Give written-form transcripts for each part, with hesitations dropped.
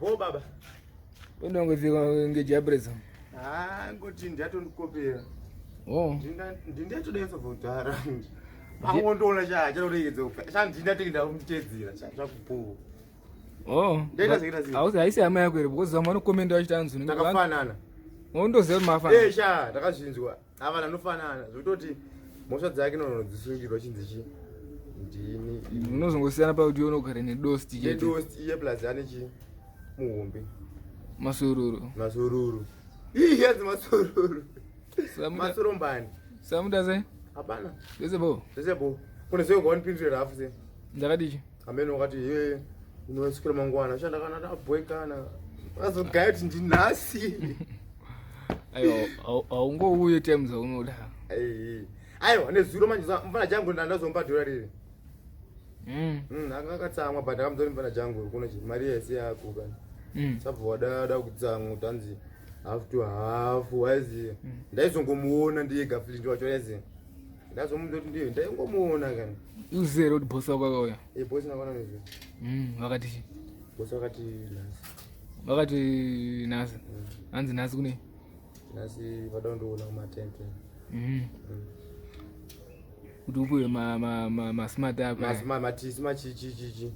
Bo baba. Unongofika ngejabreza. Ngoti ndiatondikopera. Ndinatodaisa kudhara. Pangondoona chacharorekedza. Chandindatenda kumutedzera chakupo. Ndaita zvaita. Hausi haisi hama yako here because zamwe anokomenda vachitanzi ndakafanana. Undoziva mafanana. Sha ndakazvinzwa. Ava vanofanana. Zvototi mhosva dzake dzisungirwa chinzi chi. Ndini unozongosiyana pakuti unogara nedosti chete. Nedosti iye plus ane chi muhombe. Masururu. Yes, masururu. Masurumbani. Samuda sai? Hapana. Zesebo. Kuna sio kwa nipindire rafu se. Ndakadichi. Ameno wakati unosikira mangwana shanda kana tabwekana. Azogaya kuti ndinasi. Ayo, aungouye time zaunoda. Ayo, nezuro manje mfana jangu ndandazomba dolari. Akakatsamwa but akamzori mfana jangu kuna mari yese yako kana. Sabva wadada kutsamwa utanzi half to half wazi. Ndaizongomuona ndiye Gaffa wacho yazi. Ndazomuona kuti ndiye ndaingomuona kana. Uzero kuti boss wako akauya. Boss nakona nezvo. Wakati. Boss wakati nasi. Wakati nasi. Anzi nasi kune. Nasi vadondoona kumatente. Kuti upuwe ma smart app. Matisi machichichichi.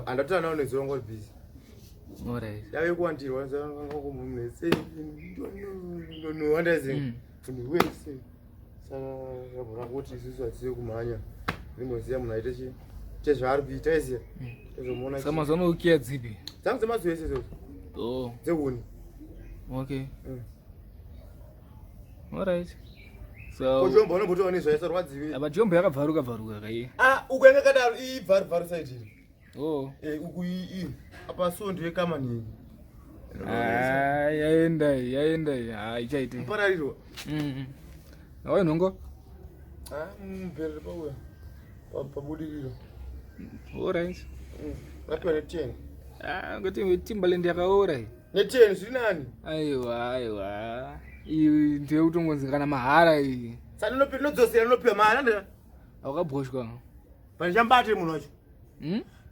Andatona nawo nezongo busy. Alright. Yawe kwantirwa nganga kumumese. No understand. Wese. Saka yabona kuti sisi asiye kumhanya. Ndimoziya munaite chi. Chezvari kuita ise. Ezomona. Sama zono ukia dzipi. Dzangu dzemazoese zo. Dzekuni. Okay. Alright. So Ujomba unomboto wani zvaisa rwadzivi. Aba jomba yakabvaruka kai. Ukwenga kadaro ibvaru side. Uku apa sondo yekamani. Yaenda. Ichaite. Mparariro. Awe nongo? Mbere pawe. Pabudiriro. Alright. Rapera 10. Ngoti Timbaland yakaora. Ne 10 zviri nani? Aiwa. Iyi ndiye kutongonzikana mahara iyi. Sani nodzosera nopiwa mahara ndira. Awakabhoshwa. Panjambate munhu wacho.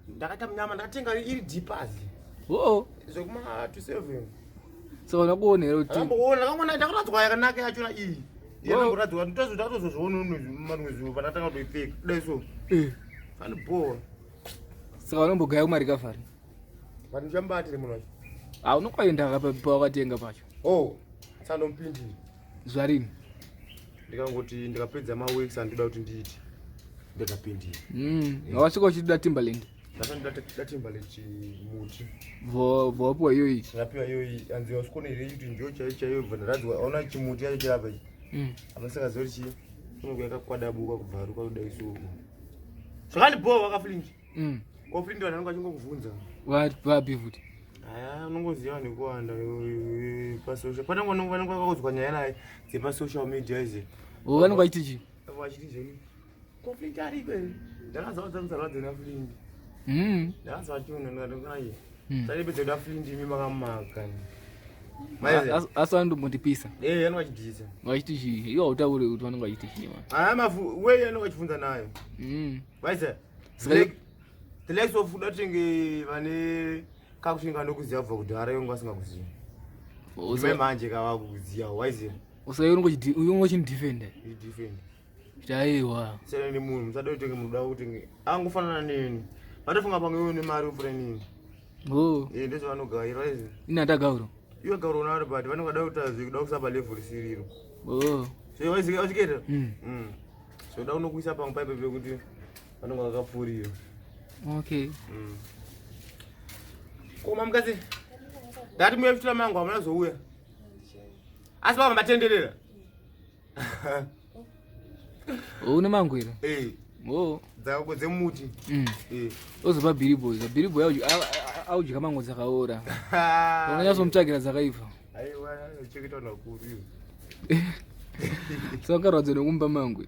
Ndakata mnyama ndakatenga iri deepazi. Zvokuma 27. So unakuonera kuti. Ndakamona ndakaradzwa yakanaka yachona iyi. Yanokuradzwa ndotozozviona mumwe zuva pandatanga kutoipfeka. Dai so. Fani bhora. Saka unombogaya kumari kafari. Panjambate munhu wacho. Unokwaenda pa wakatenga pacho. Sandompindira. Zvarini? Ndikangoti ndikapedza maweeks andoda kuti ndiiti. Ndikapindira. Wasvika uchida Timbaland. Ndakanda Timbaland chimuti. Vopiwa iyoyi. Ndapiwa iyoyi anzi wasikonere kuti ndio chaiyo bvandaradzwa aona chimuti yacho chirapa ichi. Apasaka zori chi. Unongo yakakwadabuka kubvaruka kudai so. Zvakandibhova wakaflingi. Koflingi vanhu vachingokuvhunza. Vapi futi? Unongoziva nekuwanda pasocial. Pane vanonga vakaudzwa nyaya naye dzepasocial media izi. Vanonga vachiti chii? Vachiti zveni. Koflingi ariko ere. Ndakazvaudza mudzarwadzi naFlingi. Ndakazva chiunhu ndikati saripedza kuda Flingi imi makamaka. Asi vanondombondipisa. Vanonga vachidhisa. Vachiti chii? Iwo hautauri kuti vanonga vachiti chii. Weye anonga achibvunza nayo. Wedzera. The likes of Udatenge vane kakushinga nokuziva kubva kudhara yongo vasingakuziva. Ume manje kavakuziva waiziva. Usaye unongochinidefenda. Defend. Chaiwa. Sele ni munhu musada kutenge munhu uda kutenge angofanana neni. Vatofunga pamwe une mari ufure nini. Ndizvo vanogaira izi. Inata gauro. Iwe gauro unaro but vanongada kutazi kuda kusaba level siriro. So waiziva wachiketa? So da unokuisa pamwe paipe pekuti vanonga vakapfurira. Okay. Koma mkazi. Ndati muyefutira mangu amunazouya. Asi baba matenderera. Une mangu ere? Dzako dzemuti. Ozopa biribo audya mangu dzakaora. Unonyatsomutsvagira dzakaipa. Aiwa, cheketa nakuru iyo. Saka ukarwadza nekumba mangu.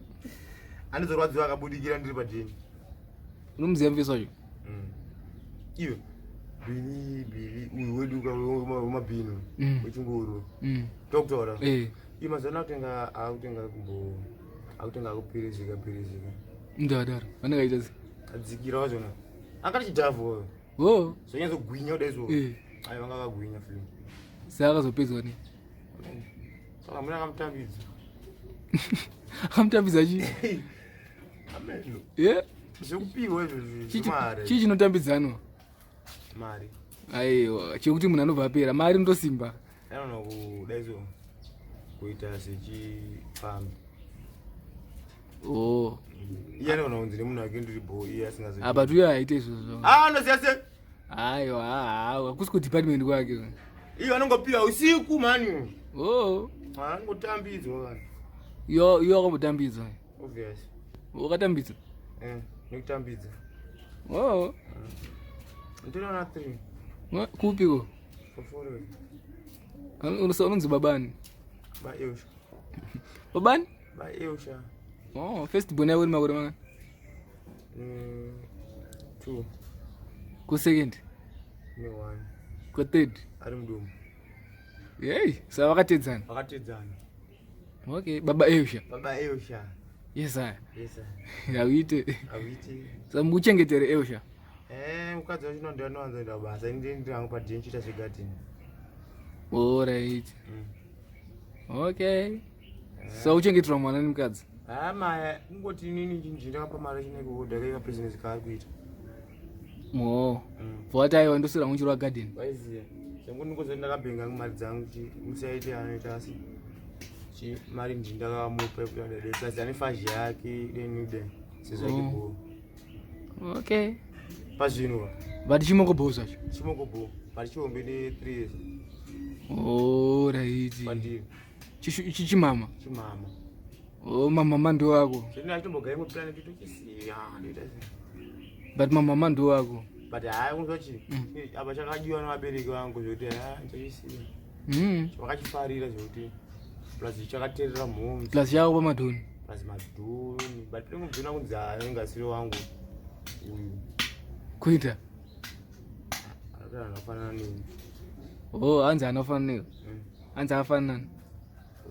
Andizorwadziwa akabudikira ndiri padeni. Unomuziva mufesi wacho? Iwe bini uyu wedu wemabhinu wechinguru tokutaura imazana akutenga akupirizika ndadaro vanenge aita adzikira wazvona akati chidhavhu Oh. So nyazogwinya kudai so. Ayi vanga kagwinya film. Saka zopedzwa ni. Saka muna kamtambidza. Kamtambidza chi? Ameno. Yeah. Zvekupihwa izvo mari. Chii chinotambidzanwa? Mari. Aiwa, chekuti munhu anobva apera, mari ndosimba. Anoona kudai so kuita sechifambi. Oh. Iye anoona kunzi nemunhu wake ndiri boy iye asingazivi. But uyo haite izvozvo. Unoziva sei? Aiwa, hakusi kudepartment kwake. Iyo anongopiwa usiku mani. Oh. Angotambidzwa vanhu. Iyo akambotambidzwa. Obvious. Wakatambidza? Nekutambidza. Oh. Ndinoona 3. Kupiko? Unonzi babani? Baeusha. Babani? Baeusha. Oh, first born yako ni makore manga? 2. Ku second? 1. Ku third? Ari mudumbu. Yey, sa vakatedzana. Vakatedzana. Okay, baba Eusha. Baba Eusha. Yes sir. Yes sir. Awite. Awite. Sa muchengetere Eusha. Mukadzi wacho ndo anowanzoenda basa inde ndirangu padini chita zvegadini. All right. Okay. So uchengeterwa mwana nemukadzi? Maya ingoti nini njinda pa mari chinenge kudaka business car kuita. What I want to say unchirwa garden. Waiziya. Sengu ndingozoenda kabenga mari dzangu musaite anoita asi. Mari ndindakamupa kuti adadesa ane faji yake denide. Sizakibho. Okay. Pazvinwa. But Chimoko boss acho. Chimoko bo. But Chihombe ne 3 years. Oh right. Pandiri. Chimama. Chimama. Oh mama ndo wako. Zvino achitombogaye mu planet tochisiya ndoita. But mama ndo wako. But hayi unzochi. Aba chakadiwa nabereki vangu zvokuti ndochisiya. Vakachifarira zvokuti plus chakaterera mhombe. Plus yako pamadhoni. Plus madhoni. But ndinobvuna kunzi angasiri wangu. Kuita. Anofanana nini? Oh, anzi anofanana newe. Anzi afanana.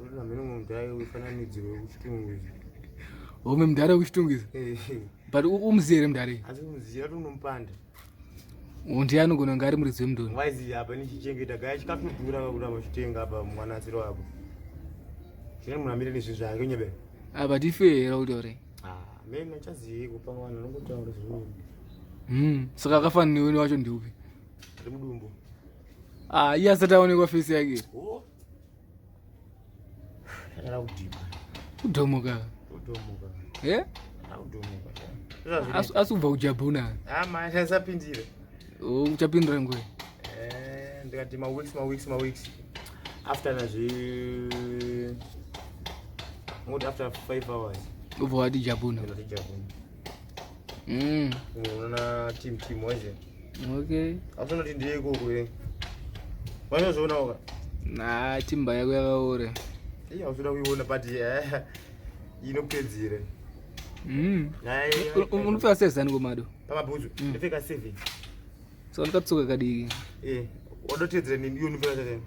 Uri mhino mumdhara ufananidzwe wekuchitungiza. Oh, mumdhara wekuchitungiza. But umzire mdhara. Asi umzire unomupanda. Undi anogona ngari muridzi wemudhoni. Waizi apa nichichengeta gaya chikatodhura kakuda machitenga apa mwanasiro wako. Zvine munhu amire nezvinhu zvake nyebe. But ife era kuti ore. Mimi chaziye kupa mwana nongotaura zvimwe. Saka akafanana newe wacho ndiupi? Ari mudumbu. Iye asati aonekwa face yake. Era kudhiba. Kudhomoka. Kudhomoka. Eh? Kudhomoka. Asubva kujabhuna. Manje asapindire. Uchapindira ngwe. Ndikati ma weeks. After nazvi ngoti after 5 hours. Ubva wadi jabhuna. Unoona team waje. Okay. Afunoti ndiye ikoko ere. Wanozoona waka? Timba yako yakaore. Iya usuda kuiona but inopedzire. Unopfeka sezani komado? Pamabhudzu ndopfeka 7. So ndakatsuka kadiki. Wadotedzera nini iyo unopfeka sezani?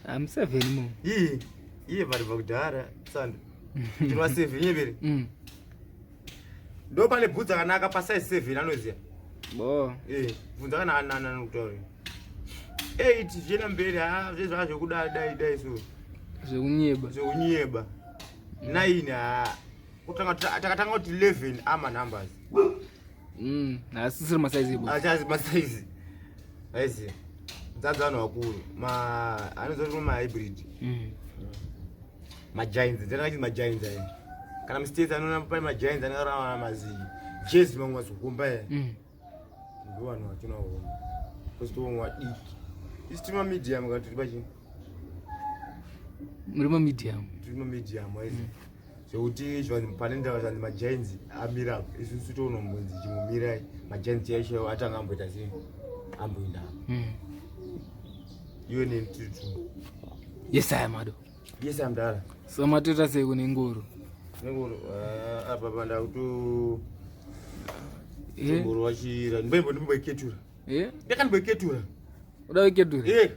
I'm 7 mo. Iye vari vakudhara sanda. Ndinova 7 nyebere. Ndo pane bhudzu akanaka pa size 7 anoziya. Bvunza kana anana nokutaura. 8 zvena mberi zvezva zvekuda dai so. Zvekunyeba. 9 kutanga takatanga kuti 11 ama numbers. Asisiri masaizi ibo. Achazi masaizi. Aisi. Dzadzano wakuru. Anozoti ma hybrid. Ma giants, ndinoti ma giants ayi. Kana mistake anona pa ma giants anorama mazi. Jezi mangwa sukumba ya. Ndo wanu wachinawo. Kusito wadiki. Istima medium ngati bachi. Murima medium. Tuma medium aisi. Zvekuti zvanzi panenda zvanzi ma giants amira. Isusu tonombonzi chimumira ma giants yeshe atanga amboita sei. Amboinda. Iwe ni mtutu. Yes I am Mado. Yes I am Dara. So mateta sei kune ngoro. Ngoro apa panda kuto ngoro wachira. Ndimbo ketura. Ndakani ketura. Uda ketura.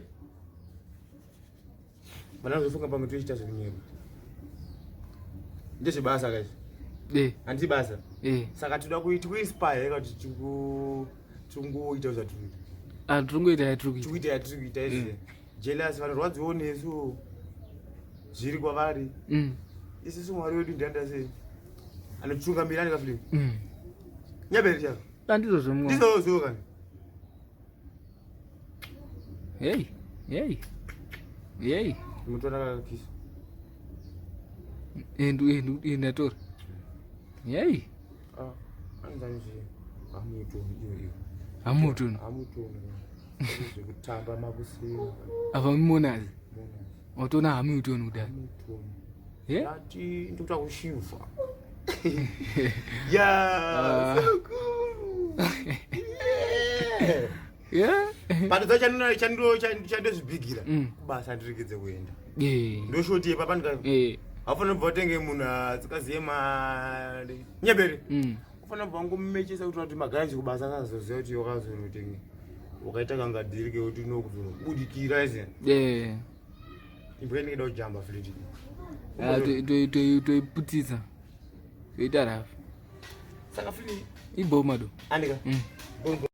Bana uzofunga pa mtu chita zvinyego. Ndezve basa guys. Anti basa. Saka toda kuita inspire kuti tungoita zvatiri Atungoita yaturi kuita yatiri kuita izvi jealous vanorwadziwo nesu zviri kwavari isusu mwari wedu ndianda sei anotungamira ndikafili nyaberi chako andizozvomwa ndizozoka hey mutora kakakisa ndatora hey anzanzi amutoni iyo amutoni zvekutamba makusina apa mimonazi watona hamutoni kudai ati ndikuta kushivha ya patoza chandozvibigira kubasa ndiregedze kuenda ndoshoti yepa pandika hafana kubva utenge munhu asikaziye mari nyebere ufana kubva ngomumechesa kuti maganzi kubasa akazoziva kuti wakazonotenge ukaita kangadirike kuti unokuzobudikira ize imbwa ndingeda kujamba fliti toiputisa toita rafu saka fliti ibomado andika